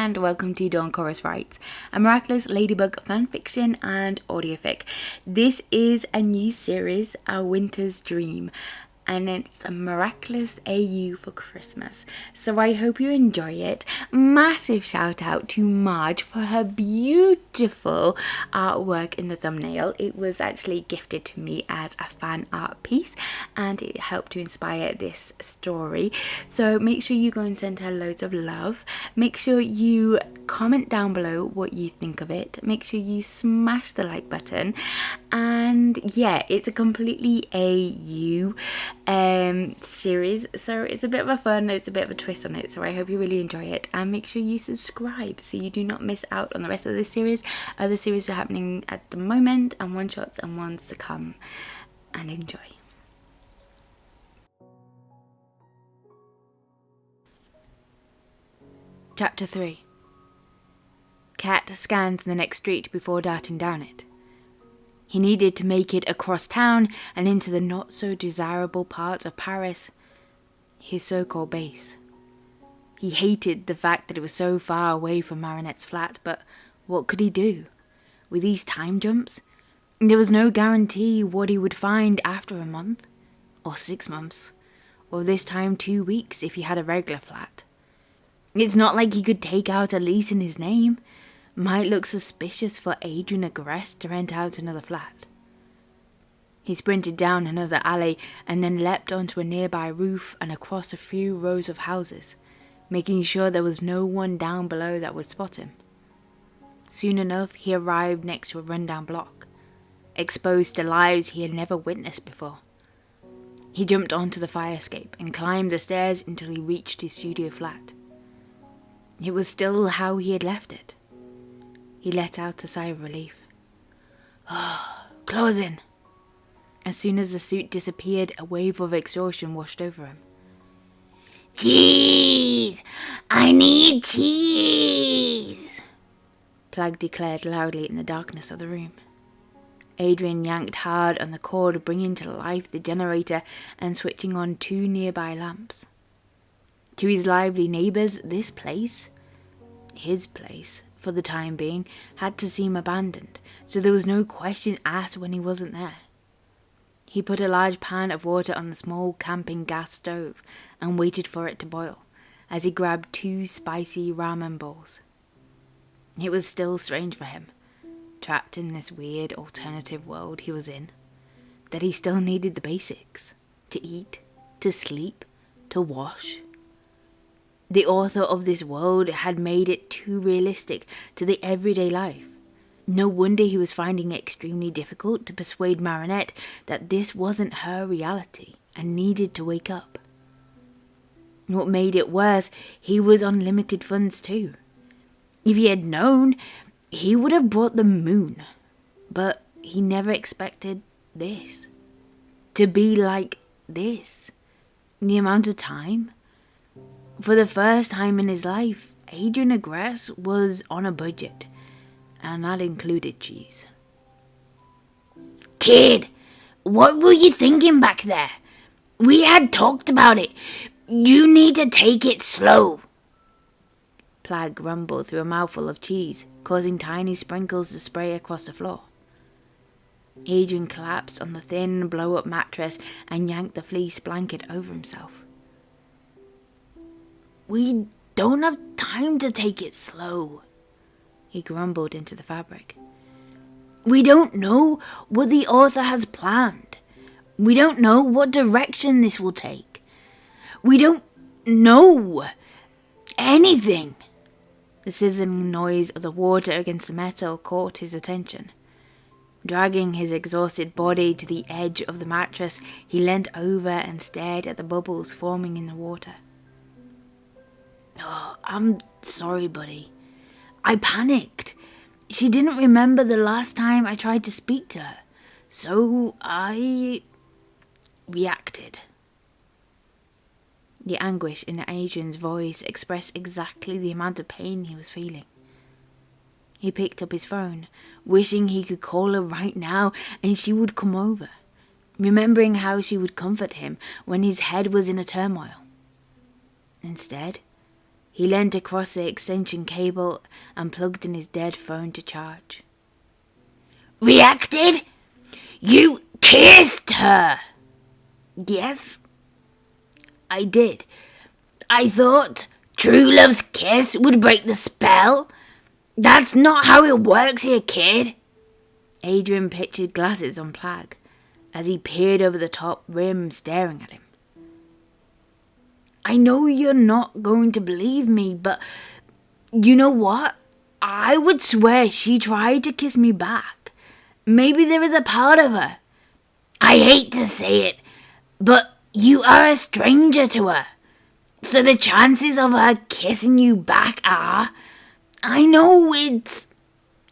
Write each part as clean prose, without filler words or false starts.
and welcome to Dawn Chorus Writes, a Miraculous Ladybug fanfiction and audiofic. This is a new series, A Winter's Dream, and it's a Miraculous AU for Christmas. So I hope you enjoy it. Massive shout out to Marge for her beautiful artwork in the thumbnail. It was actually gifted to me as a fan art piece and it helped to inspire this story. So make sure you go and send her loads of love. Make sure you comment down below what you think of it. Make sure you smash the like button. And yeah, it's a completely AU series, so it's a bit of a fun, it's a bit of a twist on it, so I hope you really enjoy it, and make sure you subscribe so you do not miss out on the rest of this series. Other series are happening at the moment, and one shots and ones to come, and enjoy. Chapter 3. Cat scanned the next street before darting down it. He needed to make it across town and into the not-so-desirable part of Paris, his so-called base. He hated the fact that it was so far away from Marinette's flat, but what could he do? With these time jumps, there was no guarantee what he would find after a month, or 6 months, or this time 2 weeks if he had a regular flat. It's not like he could take out a lease in his name. Might look suspicious for Adrien to rent out another flat. He sprinted down another alley and then leapt onto a nearby roof and across a few rows of houses, making sure there was no one down below that would spot him. Soon enough, he arrived next to a rundown block, exposed to lives he had never witnessed before. He jumped onto the fire escape and climbed the stairs until he reached his studio flat. It was still how he had left it. He let out a sigh of relief. Oh, closing. As soon as the suit disappeared, a wave of exhaustion washed over him. Cheese! I need cheese! Plagg declared loudly in the darkness of the room. Adrien yanked hard on the cord, bringing to life the generator and switching on 2 nearby lamps. To his lively neighbours, this place, his place, for the time being, had to seem abandoned, so there was no question asked when he wasn't there. He put a large pan of water on the small camping gas stove and waited for it to boil, as he grabbed 2 spicy ramen bowls. It was still strange for him, trapped in this weird alternative world he was in, that he still needed the basics, to eat, to sleep, to wash. The author of this world had made it too realistic to the everyday life. No wonder he was finding it extremely difficult to persuade Marinette that this wasn't her reality and needed to wake up. What made it worse, he was on limited funds too. If he had known, he would have brought the moon. But he never expected this. To be like this. The amount of time. For the first time in his life, Adrien was on a budget, and that included cheese. Kid, what were you thinking back there? We had talked about it. You need to take it slow. Plagg rumbled through a mouthful of cheese, causing tiny sprinkles to spray across the floor. Adrien collapsed on the thin, blow-up mattress and yanked the fleece blanket over himself. We don't have time to take it slow, he grumbled into the fabric. We don't know what the author has planned. We don't know what direction this will take. We don't know anything. The sizzling noise of the water against the metal caught his attention. Dragging his exhausted body to the edge of the mattress, he leant over and stared at the bubbles forming in the water. Oh, I'm sorry, buddy. I panicked. She didn't remember the last time I tried to speak to her, so I reacted. The anguish in Adrien's voice expressed exactly the amount of pain he was feeling. He picked up his phone, wishing he could call her right now and she would come over, remembering how she would comfort him when his head was in a turmoil. Instead, He leant across the extension cable and plugged in his dead phone to charge. Reacted? You kissed her! Yes, I did. I thought true love's kiss would break the spell. That's not how it works here, kid. Adrien pictured glasses on Plagg as he peered over the top rim, staring at him. I know you're not going to believe me, but you know what? I would swear she tried to kiss me back. Maybe there is a part of her. I hate to say it, but you are a stranger to her. So the chances of her kissing you back are... I know it's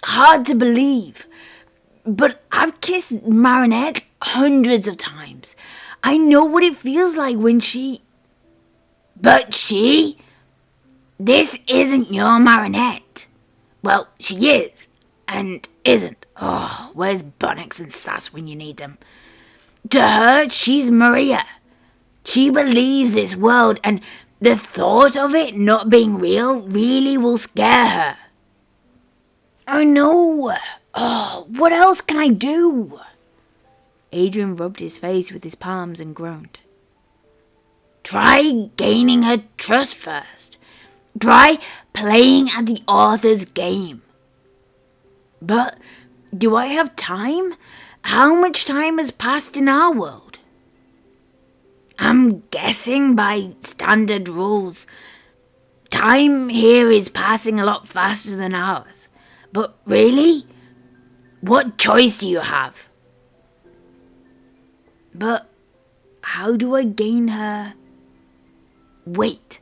hard to believe, but I've kissed Marinette hundreds of times. I know what it feels like when she... But she? This isn't your Marinette. Well, she is, and isn't. Oh, where's Bonnex and Sass when you need them? To her, she's Maria. She believes this world, and the thought of it not being real really will scare her. Oh no! Oh, what else can I do? Adrien rubbed his face with his palms and groaned. Try gaining her trust first. Try playing at the author's game. But do I have time? How much time has passed in our world? I'm guessing by standard rules, time here is passing a lot faster than ours. But really? What choice do you have? But how do I gain her? Wait,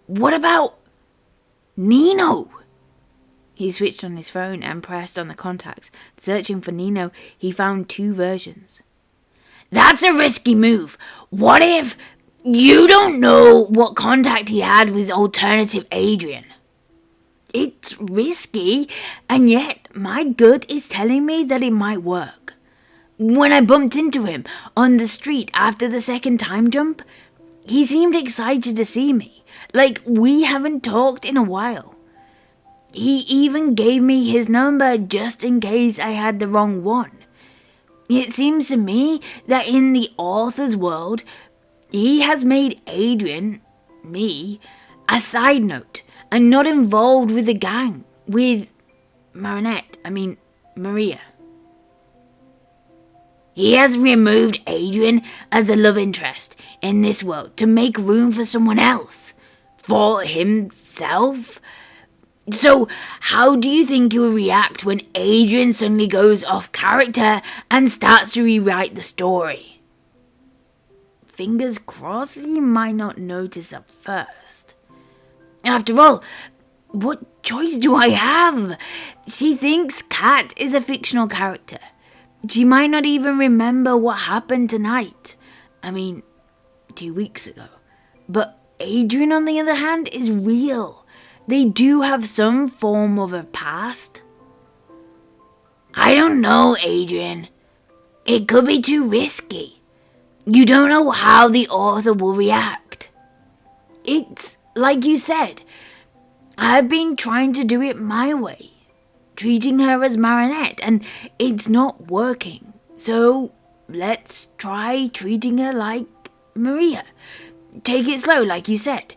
what about Nino? He switched on his phone and pressed on the contacts. Searching for Nino, he found 2 versions. That's a risky move. What if you don't know what contact he had with alternative Adrien? It's risky, and yet my gut is telling me that it might work. When I bumped into him on the street after the second time jump, he seemed excited to see me, like we haven't talked in a while. He even gave me his number just in case I had the wrong one. It seems to me that in the author's world, he has made Adrien, me, a side note and not involved with the gang, with Maria. He has removed Adrien as a love interest in this world to make room for someone else. For himself? So, how do you think he will react when Adrien suddenly goes off character and starts to rewrite the story? Fingers crossed he might not notice at first. After all, what choice do I have? She thinks Kat is a fictional character. She might not even remember what happened tonight. 2 weeks ago. But Adrien, on the other hand, is real. They do have some form of a past. I don't know, Adrien. It could be too risky. You don't know how the author will react. It's like you said. I've been trying to do it my way. Treating her as Marinette, and it's not working. So let's try treating her like Maria. Take it slow, like you said.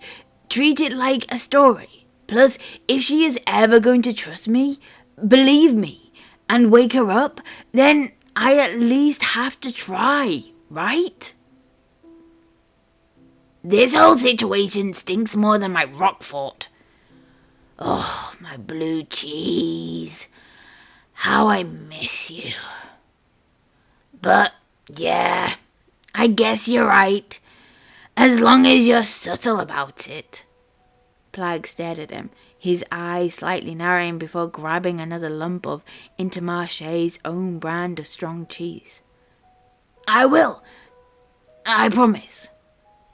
Treat it like a story. Plus, if she is ever going to trust me, believe me, and wake her up, then I at least have to try, right? This whole situation stinks more than my Roquefort. Oh, my blue cheese. How I miss you. But, yeah, I guess you're right. As long as you're subtle about it. Plagg stared at him, his eyes slightly narrowing before grabbing another lump of Intermarché's own brand of strong cheese. I will. I promise.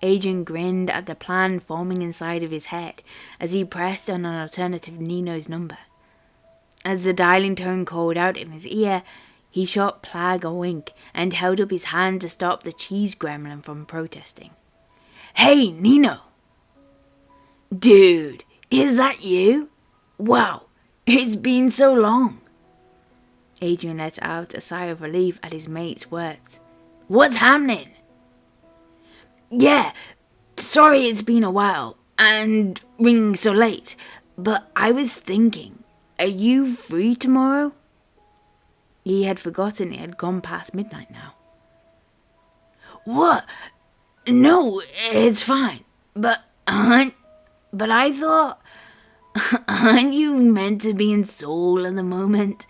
Adrien grinned at the plan forming inside of his head as he pressed on an alternative Nino's number. As the dialing tone called out in his ear, he shot Plagg a wink and held up his hand to stop the cheese gremlin from protesting. Hey, Nino! Dude, is that you? Wow, it's been so long. Adrien let out a sigh of relief at his mate's words. What's happening? Yeah, sorry it's been a while, and ringing so late, but I was thinking, are you free tomorrow? He had forgotten it had gone past midnight now. What? No, it's fine, but I thought, aren't you meant to be in Seoul at the moment?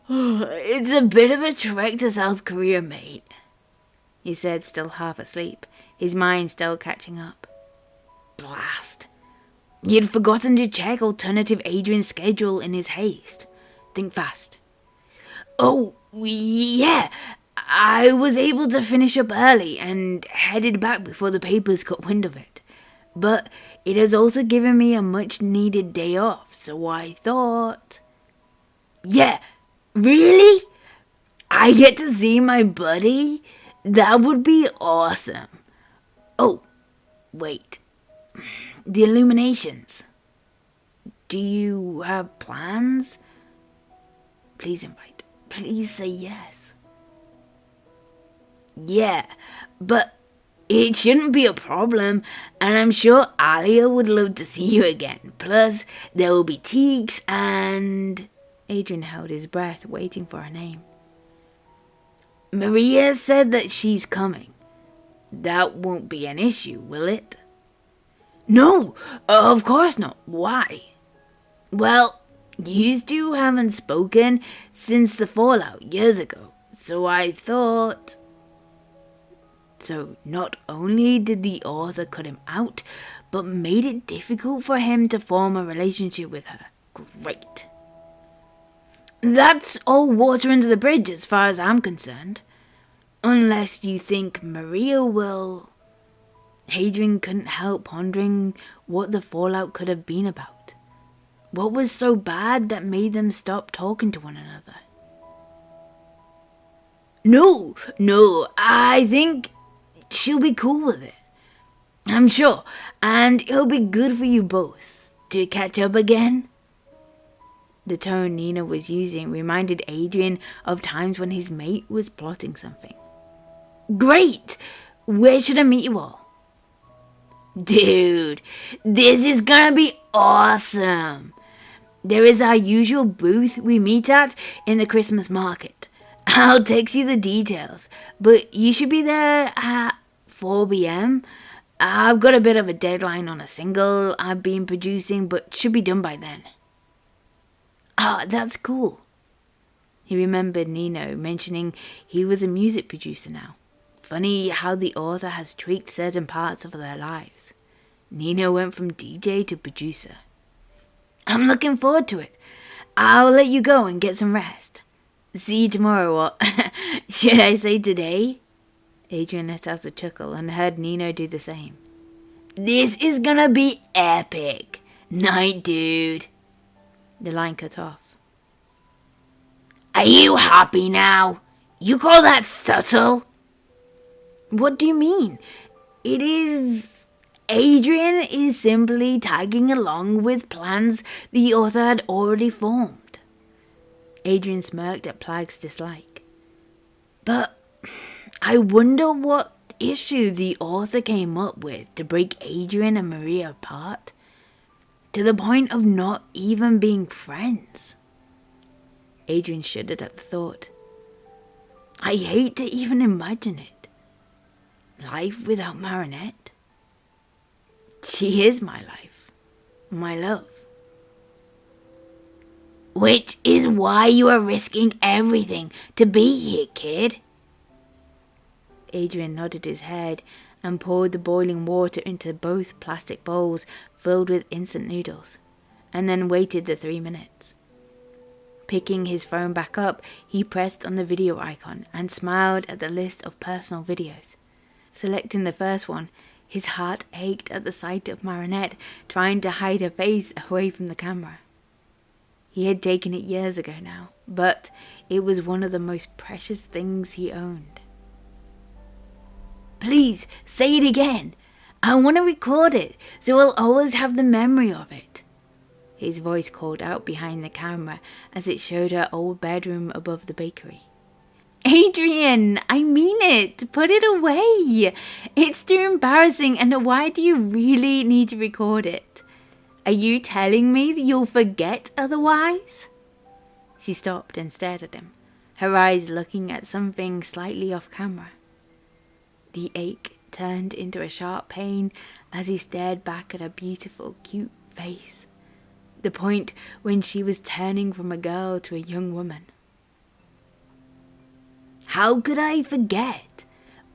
It's a bit of a trek to South Korea, mate, he said, still half asleep, his mind still catching up. Blast. He'd forgotten to check alternative Adrien's schedule in his haste. Think fast. Oh, yeah, I was able to finish up early and headed back before the papers got wind of it. But it has also given me a much-needed day off, so I thought... Yeah, really? I get to see my buddy? That would be awesome. Oh, wait. The Illuminations. Do you have plans? Please invite. Please say yes. Yeah, but it shouldn't be a problem, and I'm sure Alia would love to see you again. Plus, there will be Teeks and... Adrien held his breath, waiting for her name. Maria said that she's coming. That won't be an issue, will it? No, of course not. Why? Well, you two haven't spoken since the fallout years ago, so I thought... So not only did the author cut him out, but made it difficult for him to form a relationship with her. Great. That's all water under the bridge as far as I'm concerned. Unless you think Maria will... Adrien couldn't help pondering what the fallout could have been about. What was so bad that made them stop talking to one another? No, I think she'll be cool with it. I'm sure, and it'll be good for you both to catch up again. The tone Nina was using reminded Adrien of times when his mate was plotting something. Great! Where should I meet you all? Dude, this is gonna be awesome! There is our usual booth we meet at in the Christmas market. I'll text you the details, but you should be there at 4 p.m. I've got a bit of a deadline on a single I've been producing, but should be done by then. Ah, that's cool. He remembered Nino mentioning he was a music producer now. Funny how the author has tweaked certain parts of their lives. Nino went from DJ to producer. I'm looking forward to it. I'll let you go and get some rest. See you tomorrow, or should I say today? Adrien let out a chuckle and heard Nino do the same. This is gonna be epic. Night, dude. The line cut off. Are you happy now? You call that subtle? What do you mean? It is... Adrien is simply tagging along with plans the author had already formed. Adrien smirked at Plagg's dislike. But I wonder what issue the author came up with to break Adrien and Maria apart, to the point of not even being friends. Adrien shuddered at the thought. I hate to even imagine it. Life without Marinette? She is my life, my love. Which is why you are risking everything to be here, kid. Adrien nodded his head and poured the boiling water into both plastic bowls filled with instant noodles, and then waited the 3 minutes. Picking his phone back up, he pressed on the video icon and smiled at the list of personal videos. Selecting the first one, his heart ached at the sight of Marinette trying to hide her face away from the camera. He had taken it years ago now, but it was one of the most precious things he owned. Please, say it again. I want to record it, so I'll always have the memory of it. His voice called out behind the camera as it showed her old bedroom above the bakery. Adrien, I mean it. Put it away. It's too embarrassing, and why do you really need to record it? Are you telling me that you'll forget otherwise? She stopped and stared at him, her eyes looking at something slightly off camera. The ache turned into a sharp pain as he stared back at her beautiful, cute face. The point when she was turning from a girl to a young woman. How could I forget?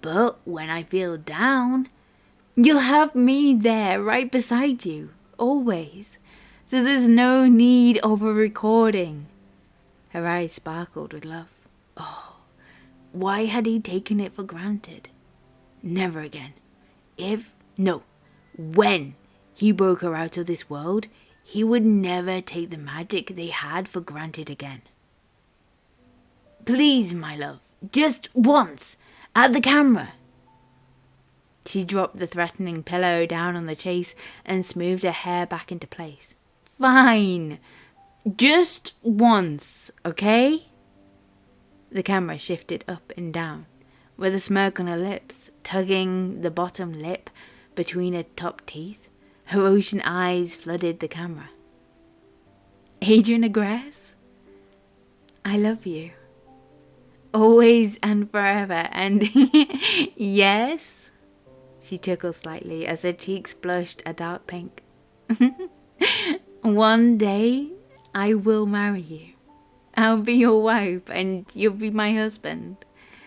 But when I feel down, you'll have me there right beside you, always. So there's no need of a recording. Her eyes sparkled with love. Oh, why had he taken it for granted? Never again. When he broke her out of this world, he would never take the magic they had for granted again. Please, my love, just once, at the camera. She dropped the threatening pillow down on the chase and smoothed her hair back into place. Fine. Just once, okay? The camera shifted up and down, with a smirk on her lips, tugging the bottom lip between her top teeth. Her ocean eyes flooded the camera. Adrien agrees? I love you. Always and forever, and yes? She chuckled slightly as her cheeks blushed a dark pink. One day, I will marry you. I'll be your wife and you'll be my husband.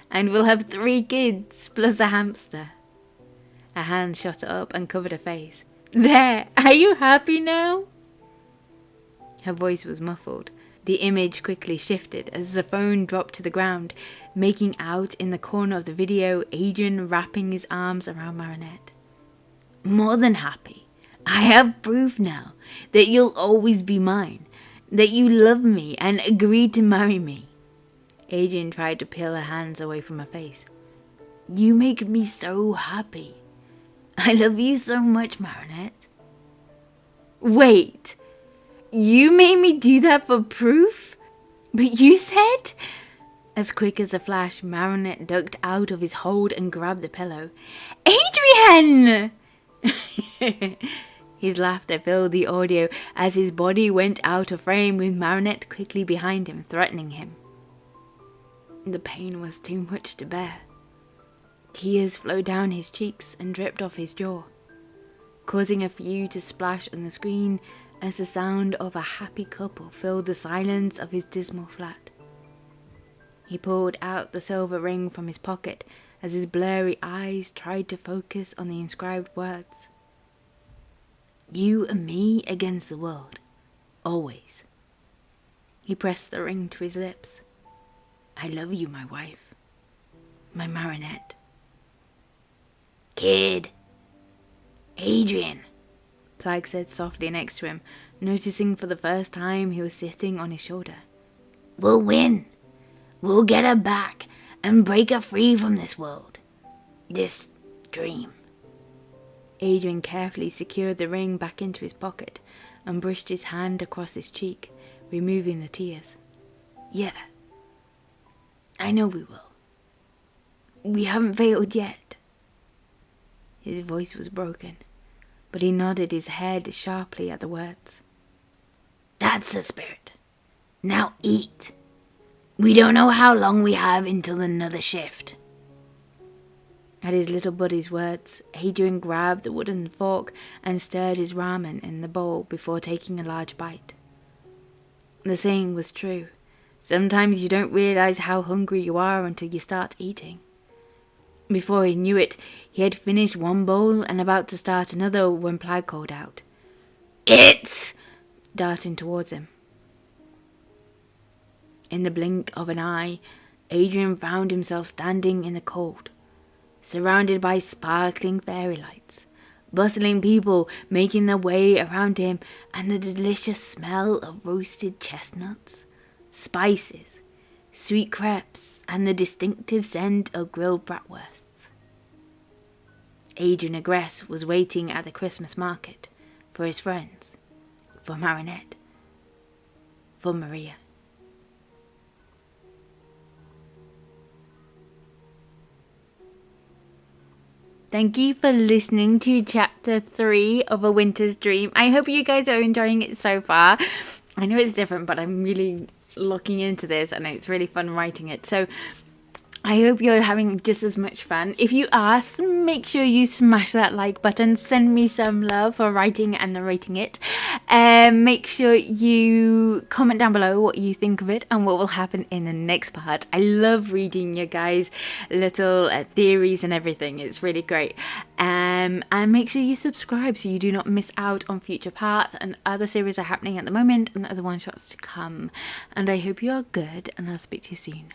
And we'll have 3 kids plus a hamster. Her hand shot up and covered her face. There, are you happy now? Her voice was muffled. The image quickly shifted as the phone dropped to the ground, making out in the corner of the video Adrien wrapping his arms around Marinette. More than happy. I have proof now that you'll always be mine, that you love me and agreed to marry me. Adrien tried to peel her hands away from her face. You make me so happy. I love you so much, Marinette. Wait, you made me do that for proof? But you said... As quick as a flash, Marinette ducked out of his hold and grabbed the pillow. Adrien! His laughter filled the audio as his body went out of frame with Marinette quickly behind him, threatening him. The pain was too much to bear. Tears flowed down his cheeks and dripped off his jaw, causing a few to splash on the screen as the sound of a happy couple filled the silence of his dismal flat. He pulled out the silver ring from his pocket as his blurry eyes tried to focus on the inscribed words. You and me against the world, always. He pressed the ring to his lips. I love you, my wife, my Marinette. Kid. Adrien, Plagg said softly next to him, noticing for the first time he was sitting on his shoulder. We'll win. We'll get her back and break her free from this world. This dream. Adrien carefully secured the ring back into his pocket and brushed his hand across his cheek, removing the tears. Yeah. I know we will. We haven't failed yet. His voice was broken, but he nodded his head sharply at the words. That's the spirit. Now eat. We don't know how long we have until another shift. At his little buddy's words, Adrien grabbed the wooden fork and stirred his ramen in the bowl before taking a large bite. The saying was true. Sometimes you don't realize how hungry you are until you start eating. Before he knew it, he had finished one bowl and about to start another when Plagg called out. It's! Darting towards him. In the blink of an eye, Adrien found himself standing in the cold, surrounded by sparkling fairy lights, bustling people making their way around him, and the delicious smell of roasted chestnuts, spices, sweet crepes, and the distinctive scent of grilled bratwursts. Adrien Agreste was waiting at the Christmas market for his friends, for Marinette, for Maria. Thank you for listening to chapter 3 of A Winter's Dream. I hope you guys are enjoying it so far. I know it's different, but I'm really looking into this and it's really fun writing it. So I hope you're having just as much fun. If you are, make sure you smash that like button. Send me some love for writing and narrating it. Make sure you comment down below what you think of it and what will happen in the next part. I love reading your guys' little theories and everything. It's really great. And make sure you subscribe so you do not miss out on future parts, and other series are happening at the moment and other one-shots to come. And I hope you are good, and I'll speak to you soon.